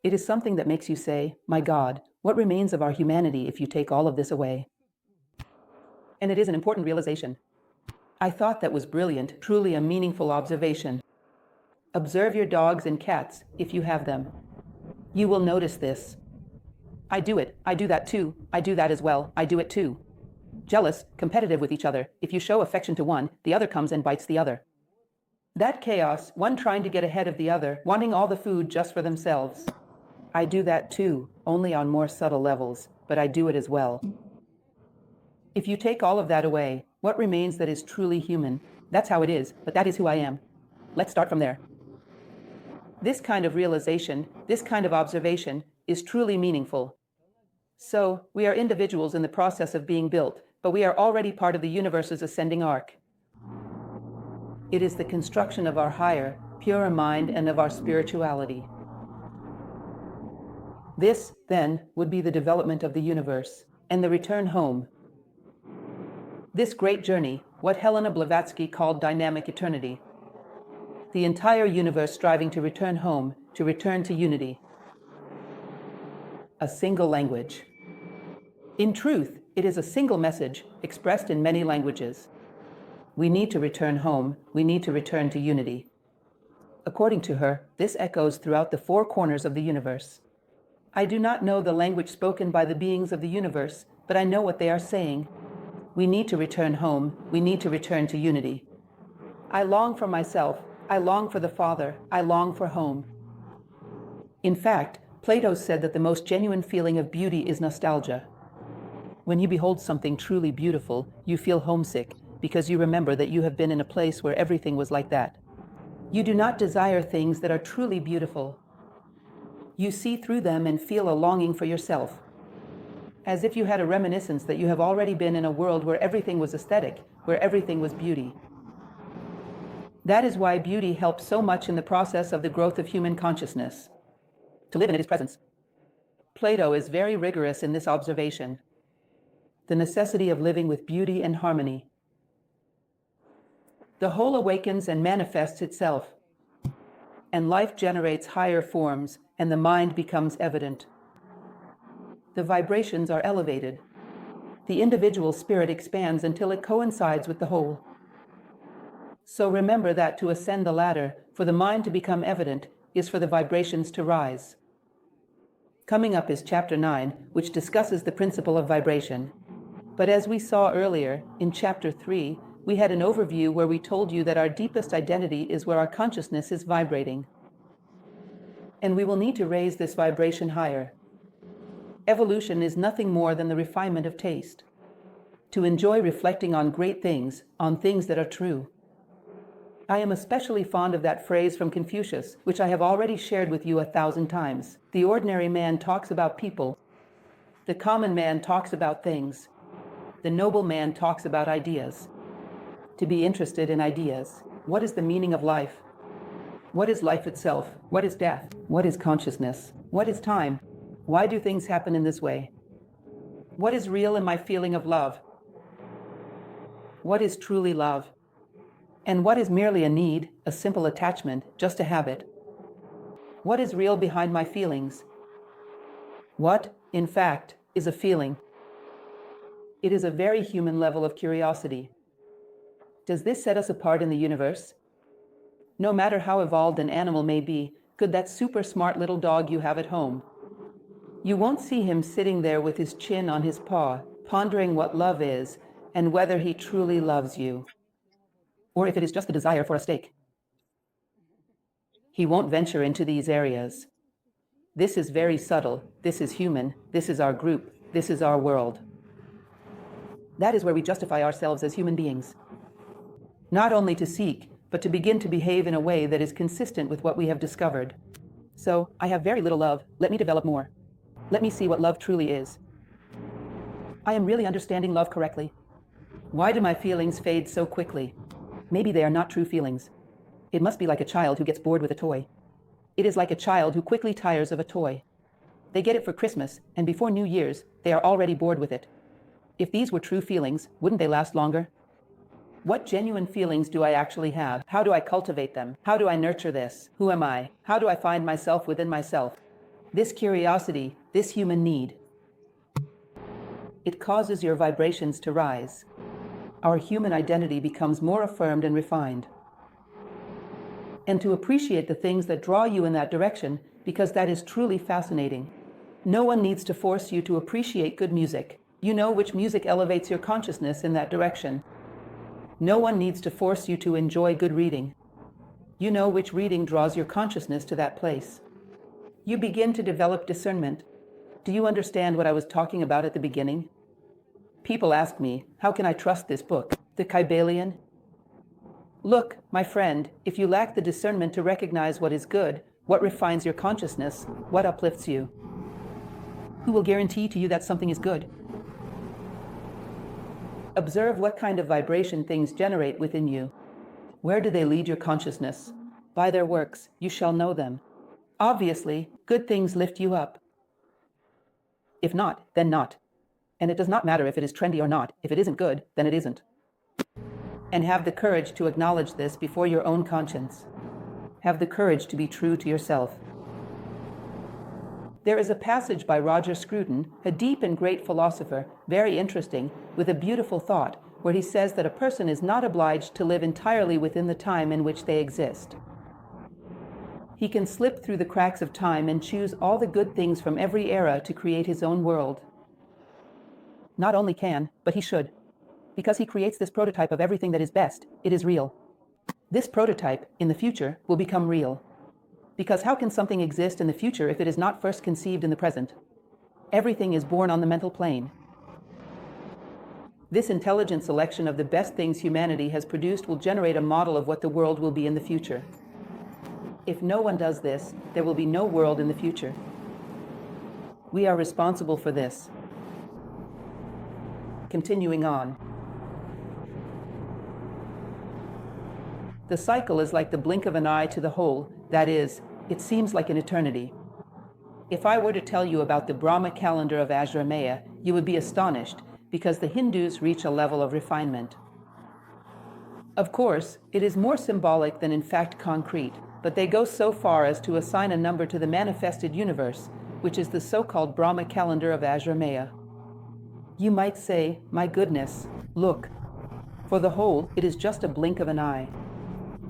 It is something that makes you say, my God, what remains of our humanity if you take all of this away? And it is an important realization. I thought that was brilliant, truly a meaningful observation. Observe your dogs and cats, if you have them. You will notice this. I do it. I do that too. I do that as well. I do it too. Jealous, competitive with each other. If you show affection to one, the other comes and bites the other. That chaos, one trying to get ahead of the other, wanting all the food just for themselves. I do that too, only on more subtle levels, but I do it as well. If you take all of that away, what remains that is truly human? That's how it is, but that is who I am. Let's start from there. This kind of realization, this kind of observation, is truly meaningful. So, we are individuals in the process of being built, but we are already part of the universe's ascending arc. It is the construction of our higher, purer mind and of our spirituality. This, then, would be the development of the universe, and the return home. This great journey, what Helena Blavatsky called dynamic eternity. The entire universe striving to return home, to return to unity. A single language. In truth, it is a single message expressed in many languages. We need to return home, we need to return to unity. According to her, this echoes throughout the four corners of the universe. I do not know the language spoken by the beings of the universe, but I know what they are saying. We need to return home, we need to return to unity. I long for myself, I long for the Father, I long for home. In fact, Plato said that the most genuine feeling of beauty is nostalgia. When you behold something truly beautiful, you feel homesick, because you remember that you have been in a place where everything was like that. You do not desire things that are truly beautiful. You see through them and feel a longing for yourself, as if you had a reminiscence that you have already been in a world where everything was aesthetic, where everything was beauty. That is why beauty helps so much in the process of the growth of human consciousness. To live in its presence. Plato is very rigorous in this observation. The necessity of living with beauty and harmony. The whole awakens and manifests itself, and life generates higher forms, and the mind becomes evident. The vibrations are elevated. The individual spirit expands until it coincides with the whole. So remember that to ascend the ladder, for the mind to become evident, is for the vibrations to rise. Coming up is Chapter 9, which discusses the principle of vibration. But as we saw earlier, in Chapter 3, we had an overview where we told you that our deepest identity is where our consciousness is vibrating. And we will need to raise this vibration higher. Evolution is nothing more than the refinement of taste. To enjoy reflecting on great things, on things that are true. I am especially fond of that phrase from Confucius, which I have already shared with you 1,000 times. The ordinary man talks about people. The common man talks about things. The noble man talks about ideas. To be interested in ideas. What is the meaning of life? What is life itself? What is death? What is consciousness? What is time? Why do things happen in this way? What is real in my feeling of love? What is truly love? And what is merely a need, a simple attachment, just a habit? What is real behind my feelings? What, in fact, is a feeling? It is a very human level of curiosity. Does this set us apart in the universe? No matter how evolved an animal may be, could that super smart little dog you have at home, you won't see him sitting there with his chin on his paw, pondering what love is and whether he truly loves you, or if it is just the desire for a steak. He won't venture into these areas. This is very subtle. This is human. This is our group. This is our world. That is where we justify ourselves as human beings. Not only to seek, but to begin to behave in a way that is consistent with what we have discovered. So, I have very little love. Let me develop more. Let me see what love truly is. I am really understanding love correctly. Why do my feelings fade so quickly? Maybe they are not true feelings. It must be like a child who gets bored with a toy. It is like a child who quickly tires of a toy. They get it for Christmas, and before New Year's, they are already bored with it. If these were true feelings, wouldn't they last longer? What genuine feelings do I actually have? How do I cultivate them? How do I nurture this? Who am I? How do I find myself within myself? This curiosity, this human need. It causes your vibrations to rise. Our human identity becomes more affirmed and refined. And to appreciate the things that draw you in that direction, because that is truly fascinating. No one needs to force you to appreciate good music. You know which music elevates your consciousness in that direction. No one needs to force you to enjoy good reading. You know which reading draws your consciousness to that place. You begin to develop discernment. Do you understand what I was talking about at the beginning? People ask me, how can I trust this book, the Kybalion? Look, my friend, if you lack the discernment to recognize what is good, what refines your consciousness, what uplifts you, who will guarantee to you that something is good? Observe what kind of vibration things generate within you. Where do they lead your consciousness? By their works, you shall know them. Obviously, good things lift you up. If not, then not. And it does not matter if it is trendy or not. If it isn't good, then it isn't. And have the courage to acknowledge this before your own conscience. Have the courage to be true to yourself. There is a passage by Roger Scruton, a deep and great philosopher, very interesting, with a beautiful thought, where he says that a person is not obliged to live entirely within the time in which they exist. He can slip through the cracks of time and choose all the good things from every era to create his own world. Not only can, but he should. Because he creates this prototype of everything that is best, it is real. This prototype, in the future, will become real. Because how can something exist in the future if it is not first conceived in the present? Everything is born on the mental plane. This intelligent selection of the best things humanity has produced will generate a model of what the world will be in the future. If no one does this, there will be no world in the future. We are responsible for this. Continuing on. The cycle is like the blink of an eye to the whole, that is, it seems like an eternity. If I were to tell you about the Brahma calendar of Ajrameya, you would be astonished, because the Hindus reach a level of refinement. Of course, it is more symbolic than in fact concrete, but they go so far as to assign a number to the manifested universe, which is the so-called Brahma calendar of Ajrameya. You might say, my goodness, look. For the whole, it is just a blink of an eye.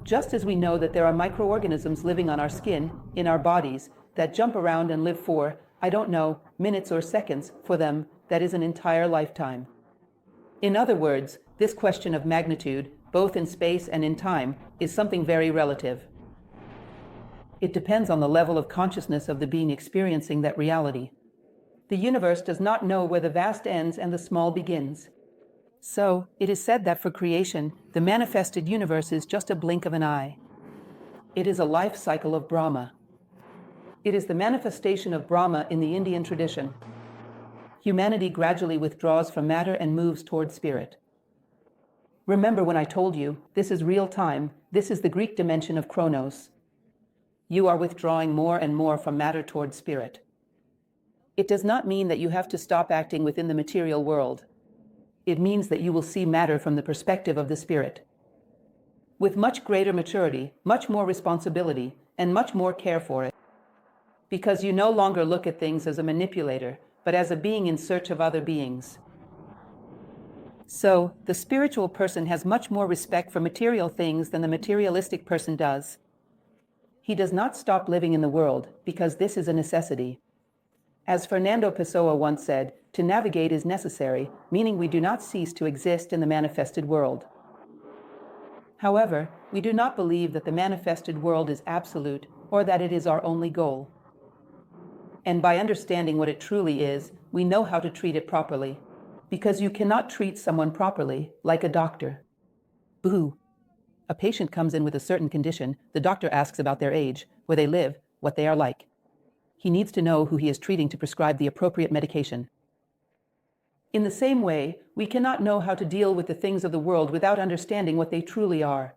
Just as we know that there are microorganisms living on our skin, in our bodies, that jump around and live for, I don't know, minutes or seconds, for them, that is an entire lifetime. In other words, this question of magnitude, both in space and in time, is something very relative. It depends on the level of consciousness of the being experiencing that reality. The universe does not know where the vast ends and the small begins. So, it is said that for creation, the manifested universe is just a blink of an eye. It is a life cycle of Brahma. It is the manifestation of Brahma in the Indian tradition. Humanity gradually withdraws from matter and moves toward spirit. Remember when I told you, this is real time, this is the Greek dimension of Chronos. You are withdrawing more and more from matter toward spirit. It does not mean that you have to stop acting within the material world. It means that you will see matter from the perspective of the spirit. With much greater maturity, much more responsibility, and much more care for it. Because you no longer look at things as a manipulator, but as a being in search of other beings. So, the spiritual person has much more respect for material things than the materialistic person does. He does not stop living in the world, because this is a necessity. As Fernando Pessoa once said, to navigate is necessary, meaning we do not cease to exist in the manifested world. However, we do not believe that the manifested world is absolute or that it is our only goal. And by understanding what it truly is, we know how to treat it properly, because you cannot treat someone properly like a doctor. Boo! A patient comes in with a certain condition, the doctor asks about their age, where they live, what they are like. He needs to know who he is treating to prescribe the appropriate medication. In the same way, we cannot know how to deal with the things of the world without understanding what they truly are.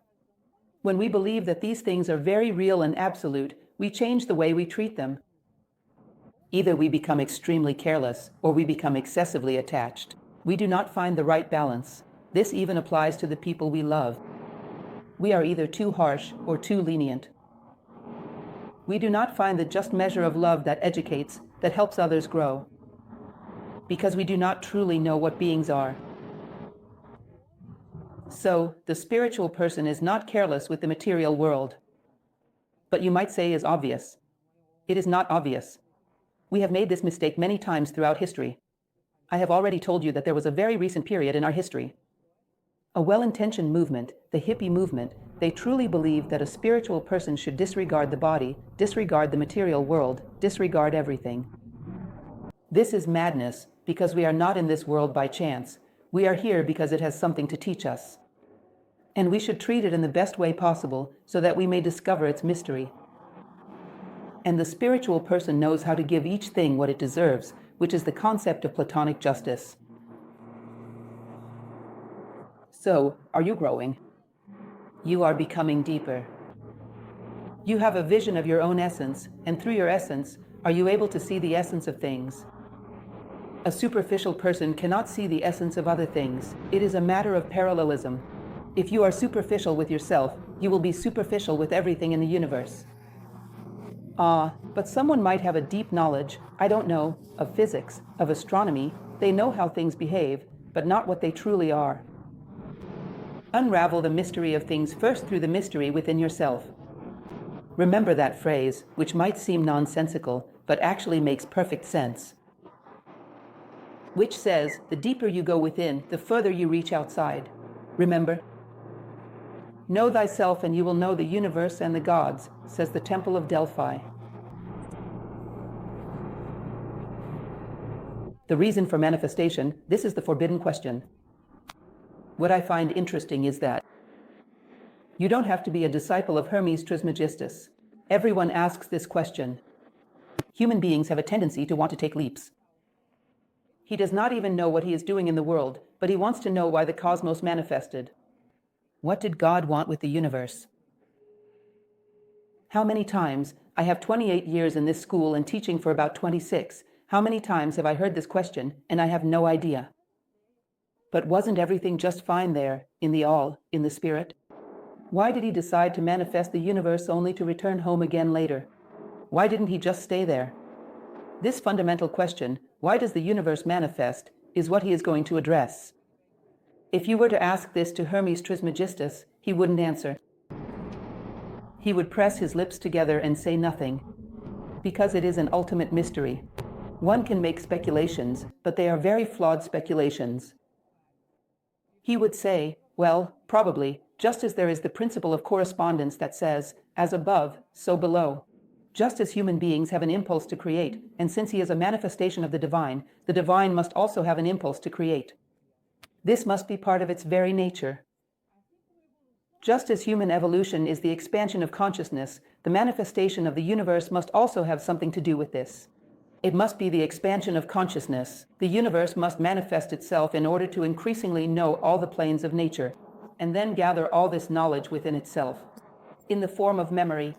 When we believe that these things are very real and absolute, we change the way we treat them. Either we become extremely careless, or we become excessively attached. We do not find the right balance. This even applies to the people we love. We are either too harsh or too lenient. We do not find the just measure of love that educates, that helps others grow. Because we do not truly know what beings are. So, the spiritual person is not careless with the material world. But you might say is obvious. It is not obvious. We have made this mistake many times throughout history. I have already told you that there was a very recent period in our history. A well-intentioned movement, the hippie movement, they truly believe that a spiritual person should disregard the body, disregard the material world, disregard everything. This is madness, because we are not in this world by chance. We are here because it has something to teach us. And we should treat it in the best way possible so that we may discover its mystery. And the spiritual person knows how to give each thing what it deserves, which is the concept of Platonic justice. So, are you growing? You are becoming deeper. You have a vision of your own essence, and through your essence, are you able to see the essence of things? A superficial person cannot see the essence of other things. It is a matter of parallelism. If you are superficial with yourself, you will be superficial with everything in the universe. But someone might have a deep knowledge, I don't know, of physics, of astronomy. They know how things behave, but not what they truly are. Unravel the mystery of things first through the mystery within yourself. Remember that phrase, which might seem nonsensical, but actually makes perfect sense. Which says, the deeper you go within, the further you reach outside. Remember? Know thyself and you will know the universe and the gods, says the Temple of Delphi. The reason for manifestation, this is the forbidden question. What I find interesting is that you don't have to be a disciple of Hermes Trismegistus. Everyone asks this question. Human beings have a tendency to want to take leaps. He does not even know what he is doing in the world, but he wants to know why the cosmos manifested. What did God want with the universe? How many times, I have 28 years in this school and teaching for about 26, how many times have I heard this question, and I have no idea. But wasn't everything just fine there, in the all, in the spirit? Why did he decide to manifest the universe only to return home again later? Why didn't he just stay there? This fundamental question, why does the universe manifest, is what he is going to address. If you were to ask this to Hermes Trismegistus, he wouldn't answer. He would press his lips together and say nothing, because it is an ultimate mystery. One can make speculations, but they are very flawed speculations. He would say, well, probably, just as there is the principle of correspondence that says, as above, so below. Just as human beings have an impulse to create, and since he is a manifestation of the divine must also have an impulse to create. This must be part of its very nature. Just as human evolution is the expansion of consciousness, the manifestation of the universe must also have something to do with this. It must be the expansion of consciousness. The universe must manifest itself in order to increasingly know all the planes of nature, and then gather all this knowledge within itself, in the form of memory.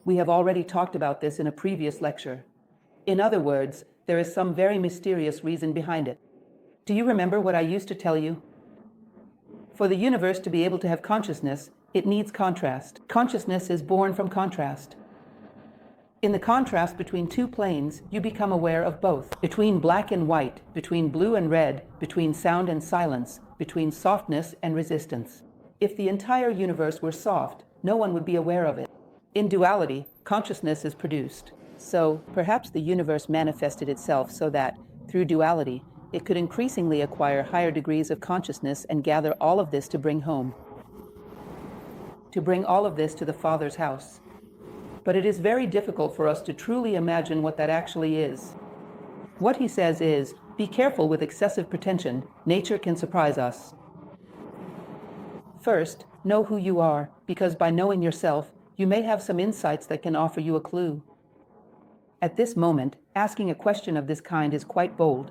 We have already talked about this in a previous lecture. In other words, there is some very mysterious reason behind it. Do you remember what I used to tell you? For the universe to be able to have consciousness, it needs contrast. Consciousness is born from contrast. In the contrast between two planes, you become aware of both. Between black and white, between blue and red, between sound and silence, between softness and resistance. If the entire universe were soft, no one would be aware of it. In duality, consciousness is produced. So, perhaps the universe manifested itself so that, through duality, it could increasingly acquire higher degrees of consciousness and gather all of this to bring home. To bring all of this to the Father's house. But it is very difficult for us to truly imagine what that actually is. What he says is, be careful with excessive pretension, nature can surprise us. First, know who you are, because by knowing yourself, you may have some insights that can offer you a clue. At this moment, asking a question of this kind is quite bold.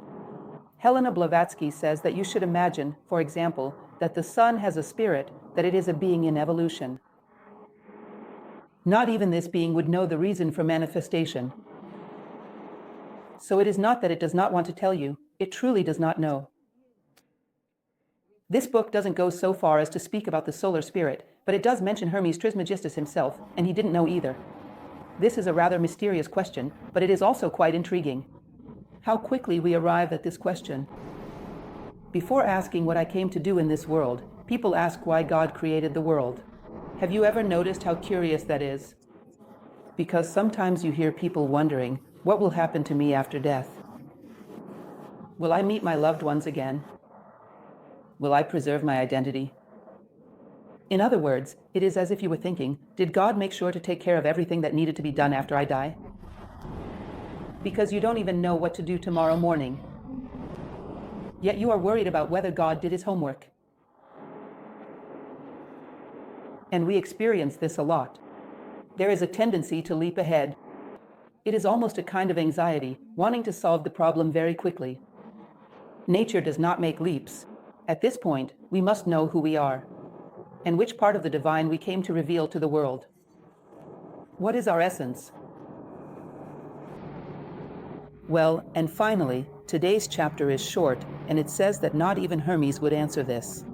Helena Blavatsky says that you should imagine, for example, that the sun has a spirit, that it is a being in evolution. Not even this being would know the reason for manifestation. So it is not that it does not want to tell you, it truly does not know. This book doesn't go so far as to speak about the solar spirit, but it does mention Hermes Trismegistus himself, and he didn't know either. This is a rather mysterious question, but it is also quite intriguing. How quickly we arrive at this question. Before asking what I came to do in this world, people ask why God created the world. Have you ever noticed how curious that is? Because sometimes you hear people wondering, what will happen to me after death? Will I meet my loved ones again? will I preserve my identity? In other words, it is as if you were thinking, did God make sure to take care of everything that needed to be done after I die? Because you don't even know what to do tomorrow morning. Yet you are worried about whether God did his homework. And we experience this a lot. There is a tendency to leap ahead. It is almost a kind of anxiety, wanting to solve the problem very quickly. Nature does not make leaps. At this point, we must know who we are, and which part of the divine we came to reveal to the world. What is our essence? Well, and finally, today's chapter is short, and it says that not even Hermes would answer this.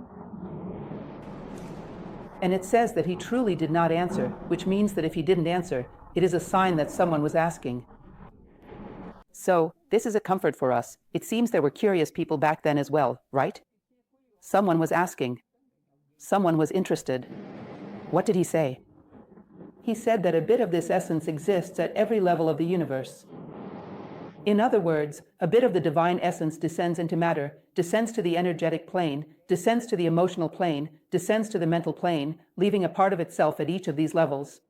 And it says that he truly did not answer, which means that if he didn't answer, it is a sign that someone was asking. So, this is a comfort for us. It seems there were curious people back then as well, right? Someone was asking. Someone was interested. What did he say? He said that a bit of this essence exists at every level of the universe. In other words, a bit of the divine essence descends into matter, descends to the energetic plane, descends to the emotional plane, descends to the mental plane, leaving a part of itself at each of these levels.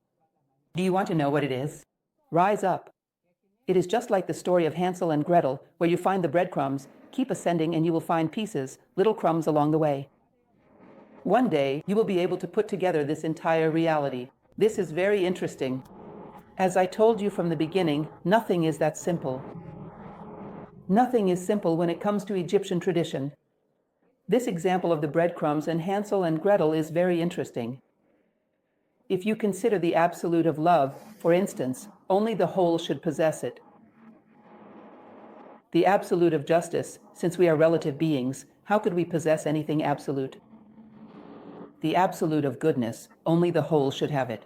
Do you want to know what it is? Rise up. It is just like the story of Hansel and Gretel, where you find the breadcrumbs, keep ascending and you will find pieces, little crumbs along the way. One day, you will be able to put together this entire reality. This is very interesting. As I told you from the beginning, nothing is that simple. Nothing is simple when it comes to Egyptian tradition. This example of the breadcrumbs and Hansel and Gretel is very interesting. If you consider the absolute of love, for instance, only the whole should possess it. The absolute of justice, since we are relative beings, how could we possess anything absolute? The absolute of goodness, only the whole should have it.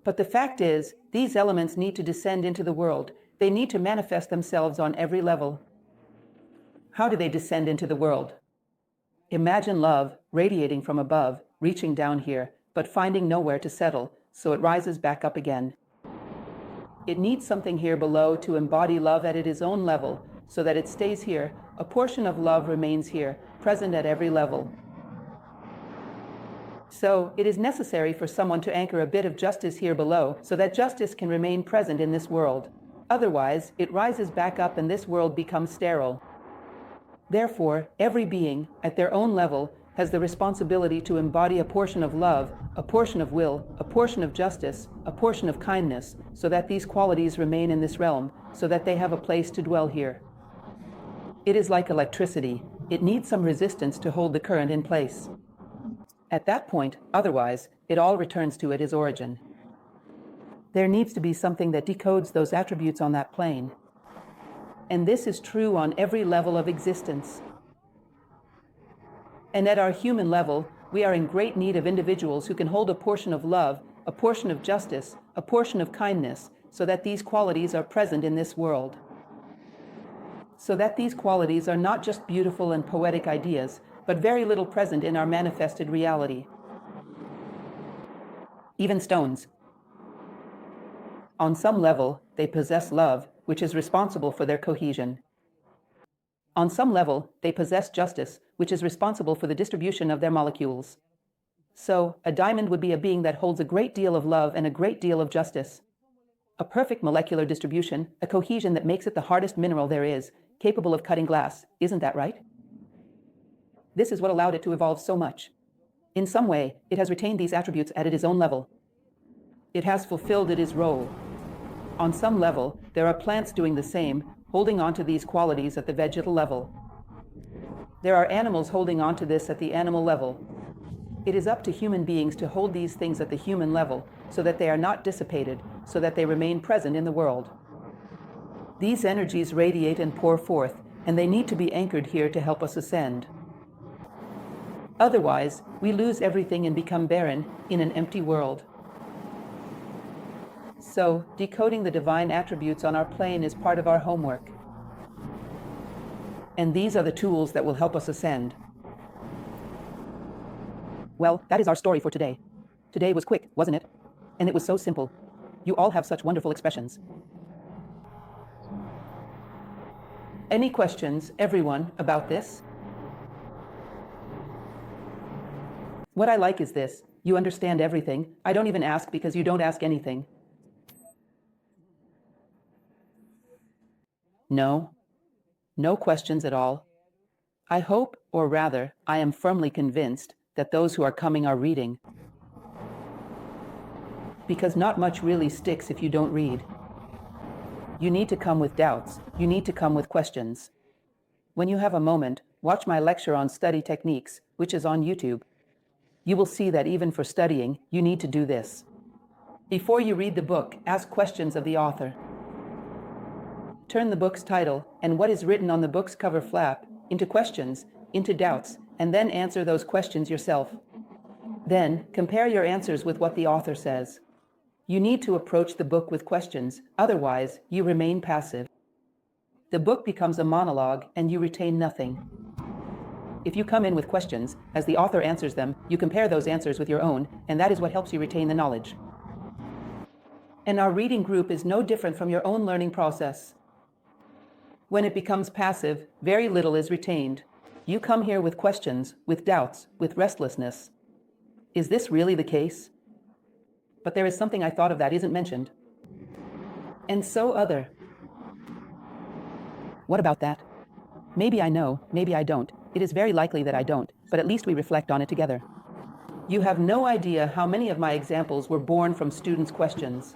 But the fact is, these elements need to descend into the world. They need to manifest themselves on every level. How do they descend into the world? Imagine love radiating from above, reaching down here, but finding nowhere to settle, so it rises back up again. It needs something here below to embody love at its own level, so that it stays here. A portion of love remains here, present at every level. So, it is necessary for someone to anchor a bit of justice here below, so that justice can remain present in this world. Otherwise, it rises back up and this world becomes sterile. Therefore, every being, at their own level, has the responsibility to embody a portion of love, a portion of will, a portion of justice, a portion of kindness, so that these qualities remain in this realm, so that they have a place to dwell here. It is like electricity. It needs some resistance to hold the current in place. At that point, otherwise, it all returns to its origin. There needs to be something that decodes those attributes on that plane. And this is true on every level of existence. And at our human level, we are in great need of individuals who can hold a portion of love, a portion of justice, a portion of kindness, so that these qualities are present in this world. So that these qualities are not just beautiful and poetic ideas, but very little present in our manifested reality. Even stones. On some level, they possess love, which is responsible for their cohesion. On some level, they possess justice, which is responsible for the distribution of their molecules. So, a diamond would be a being that holds a great deal of love and a great deal of justice. A perfect molecular distribution, a cohesion that makes it the hardest mineral there is, capable of cutting glass, isn't that right? This is what allowed it to evolve so much. In some way, it has retained these attributes at its own level. It has fulfilled its role. On some level, there are plants doing the same, holding on to these qualities at the vegetal level. There are animals holding on to this at the animal level. It is up to human beings to hold these things at the human level, so that they are not dissipated, so that they remain present in the world. These energies radiate and pour forth, and they need to be anchored here to help us ascend. Otherwise, we lose everything and become barren in an empty world. So, decoding the divine attributes on our plane is part of our homework. And these are the tools that will help us ascend. Well, that is our story for today. Today was quick, wasn't it? And it was so simple. You all have such wonderful expressions. Any questions, everyone, about this? What I like is this: you understand everything. I don't even ask because you don't ask anything. No. No questions at all. I hope, or rather, I am firmly convinced that those who are coming are reading. Because not much really sticks if you don't read. You need to come with doubts. You need to come with questions. When you have a moment, watch my lecture on study techniques, which is on YouTube. You will see that even for studying, you need to do this. Before you read the book, ask questions of the author. Turn the book's title and what is written on the book's cover flap into questions, into doubts, and then answer those questions yourself. Then, compare your answers with what the author says. You need to approach the book with questions, otherwise, you remain passive. The book becomes a monologue and you retain nothing. If you come in with questions, as the author answers them, you compare those answers with your own, and that is what helps you retain the knowledge. And our reading group is no different from your own learning process. When it becomes passive, very little is retained. You come here with questions, with doubts, with restlessness. Is this really the case? But there is something I thought of that isn't mentioned. And so other. What about that? Maybe I know, maybe I don't. It is very likely that I don't, but at least we reflect on it together. You have no idea how many of my examples were born from students' questions.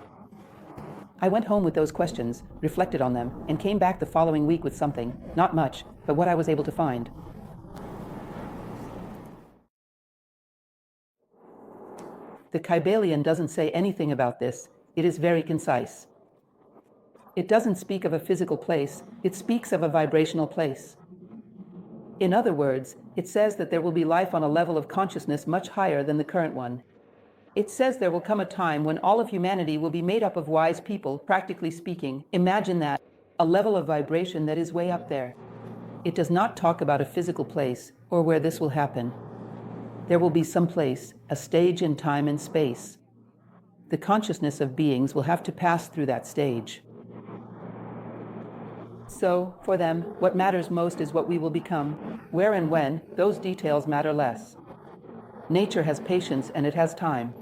I went home with those questions, reflected on them, and came back the following week with something, not much, but what I was able to find. The Kybalion doesn't say anything about this. It is very concise. It doesn't speak of a physical place, it speaks of a vibrational place. In other words, it says that there will be life on a level of consciousness much higher than the current one. It says there will come a time when all of humanity will be made up of wise people, practically speaking. Imagine that, a level of vibration that is way up there. It does not talk about a physical place or where this will happen. There will be some place, a stage in time and space. The consciousness of beings will have to pass through that stage. So, for them, what matters most is what we will become. Where and when, those details matter less. Nature has patience and it has time.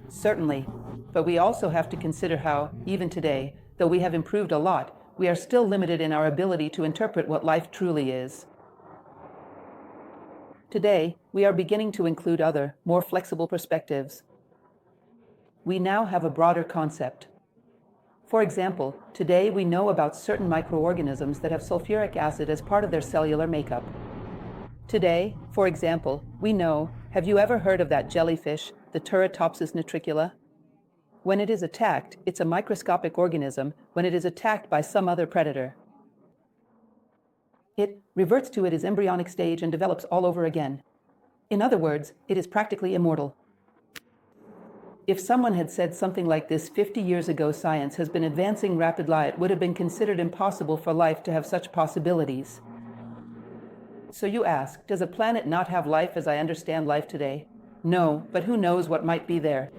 Certainly, but we also have to consider how, even today, though we have improved a lot, we are still limited in our ability to interpret what life truly is. Today, we are beginning to include other, more flexible perspectives. We now have a broader concept. For example, today we know about certain microorganisms that have sulfuric acid as part of their cellular makeup. Today, for example, we know, have you ever heard of that jellyfish, the Turritopsis nitricula? When it is attacked, it's a microscopic organism when it is attacked by some other predator. It reverts to its embryonic stage and develops all over again. In other words, it is practically immortal. If someone had said something like this 50 years ago, science has been advancing rapidly, it would have been considered impossible for life to have such possibilities. So you ask, does a planet not have life as I understand life today? No, but who knows what might be there?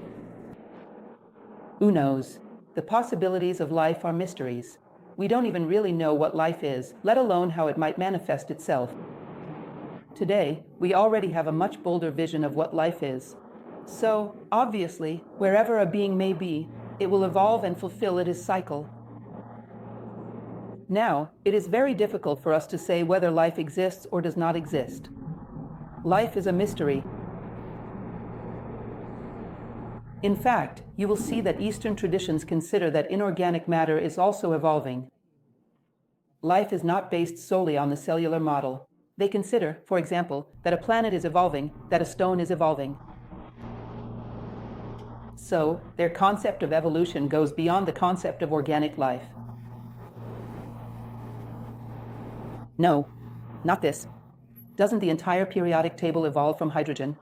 Who knows? The possibilities of life are mysteries. We don't even really know what life is, let alone how it might manifest itself. Today, we already have a much bolder vision of what life is. So, obviously, wherever a being may be, it will evolve and fulfill its cycle. Now, it is very difficult for us to say whether life exists or does not exist. Life is a mystery. In fact, you will see that Eastern traditions consider that inorganic matter is also evolving. Life is not based solely on the cellular model. They consider, for example, that a planet is evolving, that a stone is evolving. So, their concept of evolution goes beyond the concept of organic life. No, not this. Doesn't the entire periodic table evolve from hydrogen?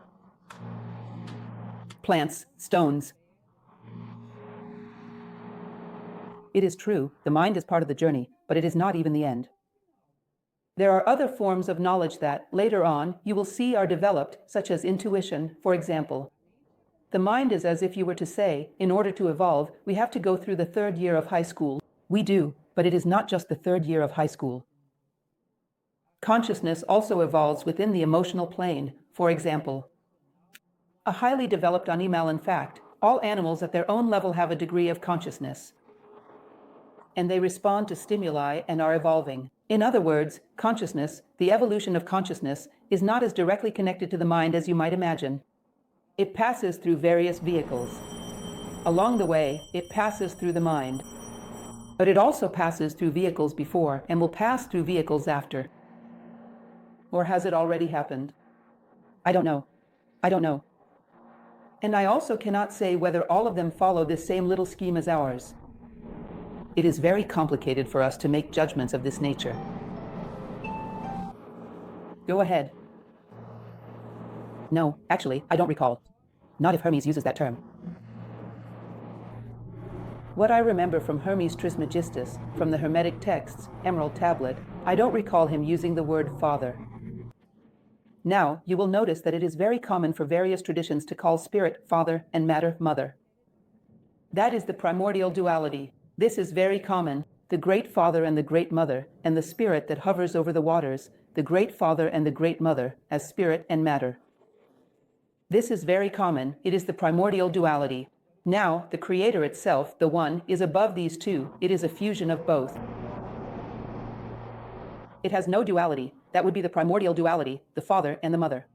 Plants, stones. It is true, the mind is part of the journey, but it is not even the end. There are other forms of knowledge that, later on, you will see are developed, such as intuition, for example. The mind is as if you were to say, in order to evolve, we have to go through the 3rd year of high school. We do, but it is not just the 3rd year of high school. Consciousness also evolves within the emotional plane. For example, a highly developed animal. In fact, all animals at their own level have a degree of consciousness, and they respond to stimuli and are evolving. In other words, consciousness, the evolution of consciousness, is not as directly connected to the mind as you might imagine. It passes through various vehicles. Along the way, it passes through the mind, but it also passes through vehicles before and will pass through vehicles after. Or has it already happened? I don't know. I don't know. And I also cannot say whether all of them follow this same little scheme as ours. It is very complicated for us to make judgments of this nature. Go ahead. No, actually, I don't recall. Not if Hermes uses that term. What I remember from Hermes Trismegistus, from the Hermetic texts, Emerald Tablet, I don't recall him using the word father. Now, you will notice that it is very common for various traditions to call spirit father and matter mother. That is the primordial duality. This is very common. The great father and the great mother, and the spirit that hovers over the waters, the great father and the great mother, as spirit and matter. This is very common. It is the primordial duality. Now, the Creator itself, the One, is above these two. It is a fusion of both. It has no duality. That would be the primordial duality, the father and the mother.